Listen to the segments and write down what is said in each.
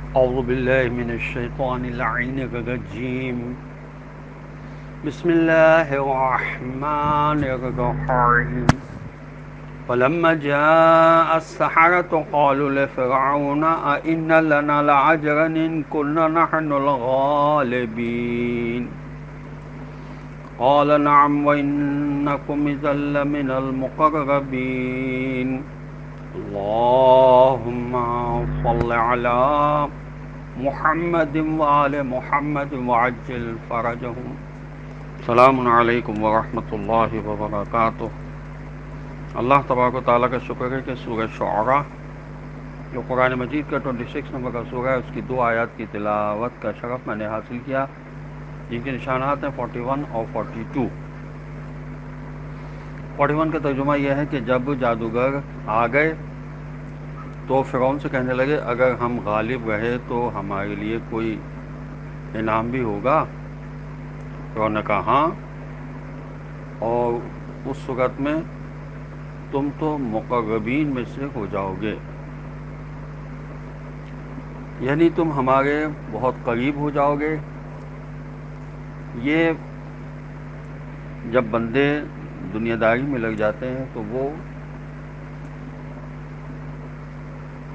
أعوذ بالله من الشيطان اللعين الرجيم. بسم الله الرحمن الرحيم. فلما جاء السحرة قالوا لفرعون أئن لنا لأجرا إن كنا نحن الغالبين قال نعم وإنكم إذا لمن المقربين اللهم صل على محمد وآل محمد وعجل فرجهم. السلام علیکم ورحمۃ اللہ وبرکاتہ. اللہ تبارک و تعالیٰ کا شکر ہے کہ سورہ شعراء جو قرآن مجید کا 26 نمبر کا سورہ ہے اس کی 2 آیات کی تلاوت کا شرف میں نے حاصل کیا، جن کے نشانات ہیں 41 اور 42. 41 کا ترجمہ یہ ہے کہ جب جادوگر آ گئے تو فرعون سے کہنے لگے اگر ہم غالب رہے تو ہمارے لیے کوئی انعام بھی ہوگا. فرعون نے کہا ہاں، اور اس صورت میں تم تو مقربین میں سے ہو جاؤ گے، یعنی تم ہمارے بہت قریب ہو جاؤ گے. یہ جب بندے دنیا داری میں لگ جاتے ہیں تو وہ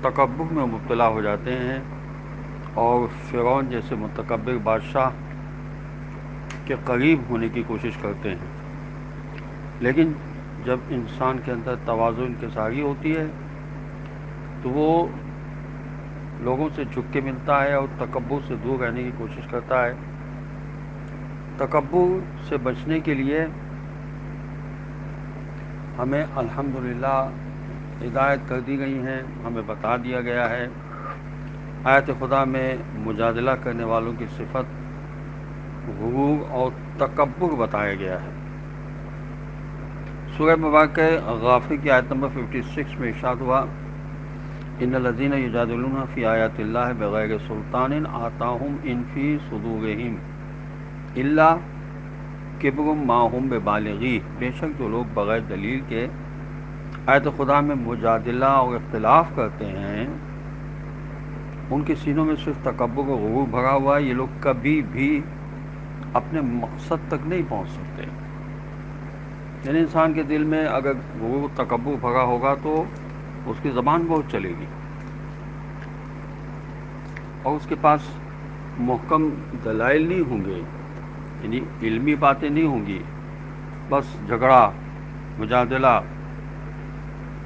تکبر میں مبتلا ہو جاتے ہیں اور فرعون جیسے متکبر بادشاہ کے قریب ہونے کی کوشش کرتے ہیں. لیکن جب انسان کے اندر تواضع انکساری ہوتی ہے تو وہ لوگوں سے جھک کے ملتا ہے اور تکبر سے دور رہنے کی کوشش کرتا ہے. تکبر سے بچنے کے لیے ہمیں الحمدللہ ہدایت کر دی گئی ہیں، ہمیں بتا دیا گیا ہے. آیت خدا میں مجادلہ کرنے والوں کی صفت غرور اور تکبر بتایا گیا ہے. سورہ مبارکہ غافر کی آیت نمبر 56 میں ارشاد ہوا ان الذین یجادلون فی آیات اللہ بغیر سلطان آتاہم ان فی صدورہم الا کبر ما ہم ببالغیہ. بے شک جو لوگ بغیر دلیل کے آیت خدا میں مجادلہ اور اختلاف کرتے ہیں ان کے سینوں میں صرف تکبر و غرور بھرا ہوا ہے. یہ لوگ کبھی بھی اپنے مقصد تک نہیں پہنچ سکتے. یعنی انسان کے دل میں اگر غرور تکبر بھرا ہوگا تو اس کی زبان بہت چلے گی اور اس کے پاس محکم دلائل نہیں ہوں گے، یعنی علمی باتیں نہیں ہوں گی. بس جھگڑا، مجادلہ،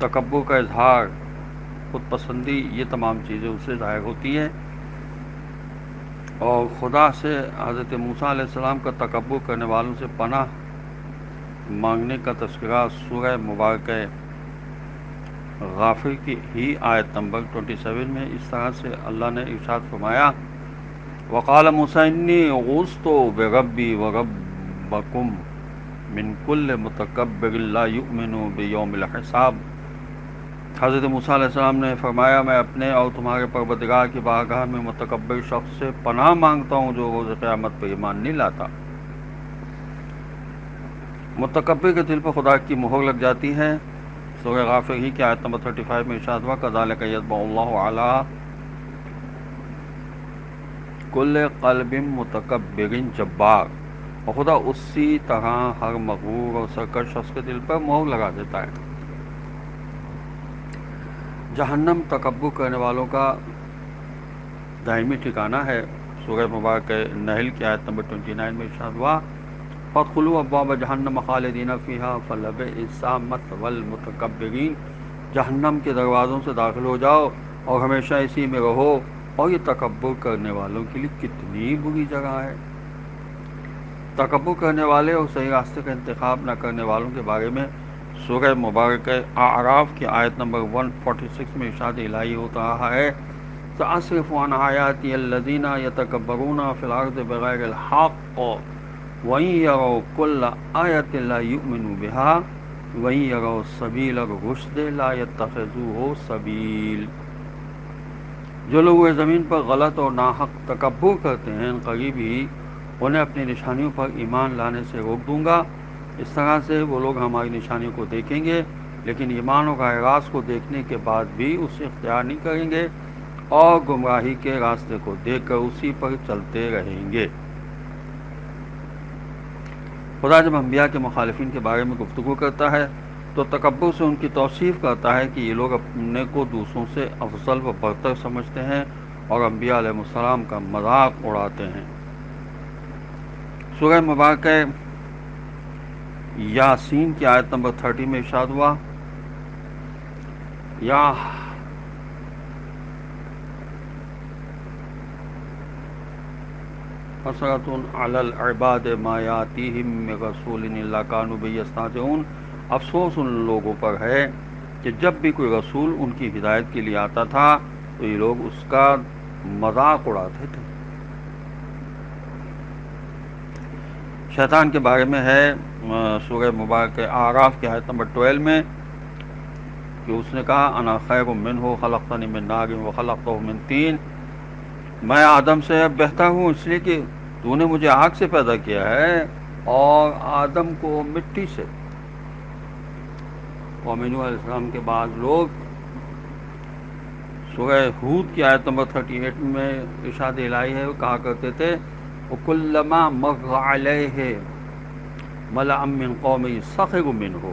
تکبر کا اظہار، خود پسندی، یہ تمام چیزیں اس سے ظاہر ہوتی ہیں. اور خدا سے حضرت موسیٰ علیہ السلام کا تکبر کرنے والوں سے پناہ مانگنے کا تذکرہ سورہ مبارکہ غافر کی ہی آیت نمبر 27 میں اس طرح سے اللہ نے ارشاد فرمایا وقال موسیٰ انی غوثت بربی وربکم من کل متکبر لا یؤمن بیوم الحساب. حضرت موسیٰ علیہ السلام نے فرمایا میں اپنے اور تمہارے پروردگار کی بارگاہ میں متکبر شخص سے پناہ مانگتا ہوں جو روز قیامت پر ایمان نہیں لاتا. متکبر کے دل پر خدا کی مہر لگ جاتی ہے. سورہ غافر ہی کی آیت نمبر 35 میں ارشاد ہوا کذالک یطبع اللہ علی کل قلب متکبر جبار. اور خدا اسی طرح ہر مغرور اور سرکش شخص کے دل پر مہر لگا دیتا ہے. جہنم تکبر کرنے والوں کا دائمی ٹھکانہ ہے. سورہ مبارکہ نحل کی آیت نمبر 29 میں ارشاد ہوا فادخلوا ابواب جہنم خالدین فیہا فلبئس مثوی المتکبرین. جہنم کے دروازوں سے داخل ہو جاؤ اور ہمیشہ اسی میں رہو، اور یہ تکبر کرنے والوں کے لیے کتنی بری جگہ ہے. تکبر کرنے والے اور صحیح راستے کا انتخاب نہ کرنے والوں کے بارے میں سورہ مبارکہ اعراف کی آیت نمبر 146 میں ارشاد الہی ہوتا رہا ہے سأصرف عن آیاتی الذین یتکبرون فی الارض بغیر الحق وَإِن يَرَوْا كُلَّ آیَةٍ لَا يُؤْمِنُوا بِهَا وَإِن يَرَوْا سَبِیلَ الرُّشْدِ لَا يَتَّخِذُوهُ سَبِیل. جو لوگ زمین پر غلط اور ناحق تکبر کرتے ہیں ان قریب ہی انہیں اپنی نشانیوں پر ایمان لانے سے روک دوں گا. اس طرح سے وہ لوگ ہماری نشانیوں کو دیکھیں گے لیکن ایمان و راہ راست کو دیکھنے کے بعد بھی اسے اختیار نہیں کریں گے اور گمراہی کے راستے کو دیکھ کر اسی پر چلتے رہیں گے۔ خدا جب انبیاء کے مخالفین کے بارے میں گفتگو کرتا ہے تو تکبر سے ان کی توصیف کرتا ہے کہ یہ لوگ اپنے کو دوسروں سے افضل و برتر سمجھتے ہیں اور انبیاء علیہ السلام کا مذاق اڑاتے ہیں۔ سورہ مبارکہ یاسین کی آیت نمبر 30 میں ارشاد ہوا، یا حسرۃ علی العباد ما یاتیہم من رسول الا کانوا بہ یستہزئون، افسوس ان لوگوں پر ہے کہ جب بھی کوئی رسول ان کی ہدایت کے لیے آتا تھا تو یہ لوگ اس کا مذاق اڑاتے تھے۔ شیطان کے بارے میں ہے سورہ مبارکہ اعراف کی آیت نمبر 12 میں کہ اس نے کہا انا خیر منہ خلقتنی من نار وخلقتہ من طین، میں آدم سے بہتر ہوں اس لیے کہ تو نے مجھے آگ سے پیدا کیا ہے اور آدم کو مٹی سے۔ قوم نوح علیہ السلام کے بعد لوگ سورہ ہود کی آیت نمبر 38 میں ارشاد الہی ہے، وہ کہا کرتے تھے وَكُلَّمَا مَرَّ عَلَيْهِ مَلَأٌ مِّن قَوْمِهِ سَخِرُوا مِنْهُ،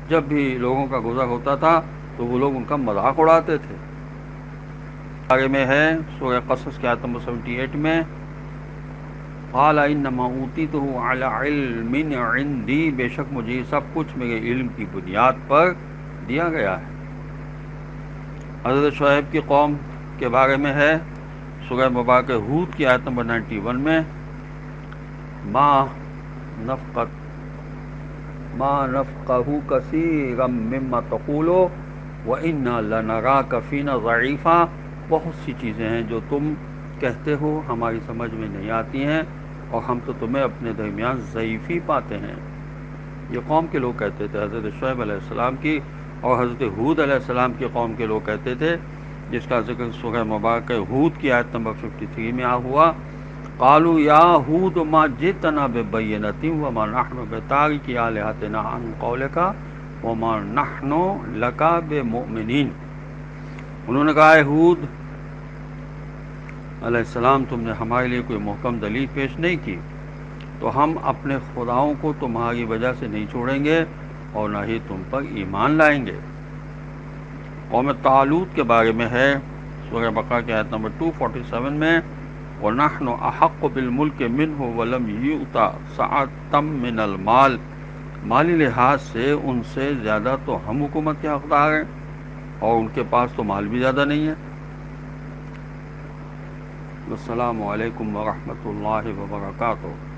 جب بھی لوگوں کا گزر ہوتا تھا تو وہ لوگ ان کا مذاق اڑاتے تھے۔ بارے میں ہے سورہ قصص کی آیت نمبر 78 میں قال انما اوتیتہ علی علم عندی، بے شک مجھے یہ سب کچھ میرے علم کی بنیاد پر دیا گیا ہے۔ حضرت شعیب کی قوم کے بارے میں ہے سورہ مبارکہ ہود کی آیت نمبر 91 میں ما نفقہ کثیرا مما تقول وإنا لنراک فینا ضعیفا، بہت سی چیزیں ہیں جو تم کہتے ہو ہماری سمجھ میں نہیں آتی ہیں اور ہم تو تمہیں اپنے درمیان ضعیفی پاتے ہیں۔ یہ قوم کے لوگ کہتے تھے، حضرت شعیب علیہ السلام کی اور حضرت ہود علیہ السلام کی قوم کے لوگ کہتے تھے، جس کا ذکر سورہ مبارکہ ہود کی آیت نمبر 53 میں ہوا قالوا یا ہود ما جئتنا ببینۃ وما نحن بتارکی آلہتنا عن قولک وما نحن لک بمؤمنین، انہوں نے کہا اے ہود علیہ السلام تم نے ہمارے لیے کوئی محکم دلیل پیش نہیں کی تو ہم اپنے خداؤں کو تمہاری وجہ سے نہیں چھوڑیں گے اور نہ ہی تم پر ایمان لائیں گے۔ قوم طالوت کے بارے میں ہے سورہ بقرہ کی آیت نمبر 247 میں وَنَحْنُ أَحَقُّ بِالْمُلْكِ مِنْهُ وَلَمْ يُؤْتَ سَعَةً مِّنَ الْمَالِ، مالی لحاظ سے ان سے زیادہ تو ہم حکومت کے حقدار ہیں اور ان کے پاس تو مال بھی زیادہ نہیں ہے۔ السلام علیکم ورحمۃ اللہ وبرکاتہ۔